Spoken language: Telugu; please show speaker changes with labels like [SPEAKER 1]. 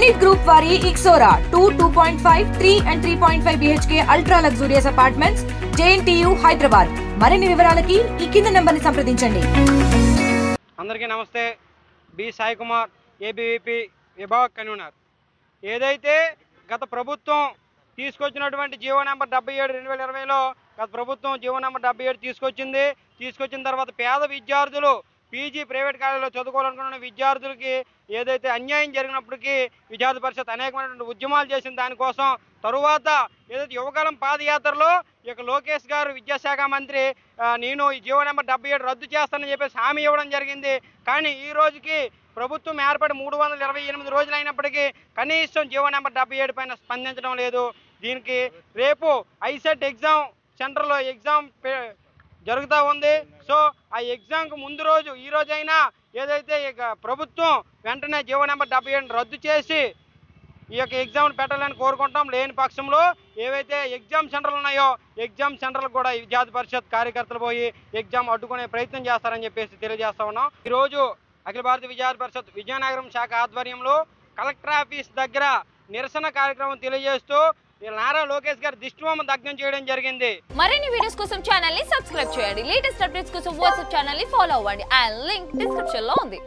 [SPEAKER 1] Elite Group వారి Ixora 2.5, 3 and 3.5 BHK ultra luxurious apartments JNTU Hyderabad. మరిన్ని వివరాలకి ఈ కింద నంబర్ని సంప్రదించండి.
[SPEAKER 2] అందరికీ నమస్తే. బి సాయి కుమార్, ఏబీవీపీ విభాగ్ కన్వీనర్. ఏదైతే గత ప్రభుత్వం తీసుకొచ్చినటువంటి జీవో నెంబర్ 77 2020లో గత ప్రభుత్వం జీవో నెంబర్ 77 తీసుకొచ్చిన తర్వాత పేద విద్యార్థులు పీజీ ప్రైవేట్ కాలేజీలో చదువుకోవాలనుకున్న విద్యార్థులకి ఏదైతే అన్యాయం జరిగినప్పటికీ విద్యార్థి పరిషత్ అనేకమైనటువంటి ఉద్యమాలు చేసిన దానికోసం తరువాత ఏదైతే యువకాలం పాదయాత్రలో ఇక లోకేష్ గారు విద్యాశాఖ మంత్రి నేను ఈ జీవో నెంబర్ 77 రద్దు చేస్తానని చెప్పేసి హామీ ఇవ్వడం జరిగింది. కానీ ఈ రోజుకి ప్రభుత్వం ఏర్పడి 328 రోజులు అయినప్పటికీ కనీసం జీవో నెంబర్ 77 పైన స్పందించడం లేదు. దీనికి రేపు ఐసెట్ ఎగ్జామ్ సెంటర్లో ఎగ్జామ్ జరుగుతూ ఉంది. సో ఆ ఎగ్జామ్కి ముందు రోజు ఈ రోజైనా ఏదైతే ఇక ప్రభుత్వం వెంటనే జీవో నెంబర్ 77 రద్దు చేసి ఈ యొక్క ఎగ్జామ్ని పెట్టాలని కోరుకుంటాం. లేని పక్షంలో ఏవైతే ఎగ్జామ్ సెంటర్లు ఉన్నాయో ఎగ్జామ్ సెంటర్లకు కూడా విద్యార్థి పరిషత్ కార్యకర్తలు పోయి ఎగ్జామ్ అడ్డుకునే ప్రయత్నం చేస్తారని చెప్పేసి తెలియజేస్తా ఉన్నాం. ఈరోజు అఖిల భారతీయ విద్యార్థి పరిషత్ విజయనగరం శాఖ ఆధ్వర్యంలో కలెక్టర్ ఆఫీస్ దగ్గర నిరసన కార్యక్రమం తెలియజేస్తూ నారా లోకేష్ గారు దిష్టిబొమ్మ దగ్ధం చేయడం జరిగింది.
[SPEAKER 3] మరిన్ని వీడియోస్ కోసం ఛానల్ ని సబ్స్క్రైబ్ చేయండి. లేటెస్ట్ అప్డేట్స్ కోసం వాట్సాప్ ఛానల్ ని ఫాలో అవ్వండి. ఆ లింక్ డిస్క్రిప్షన్ లో ఉంది.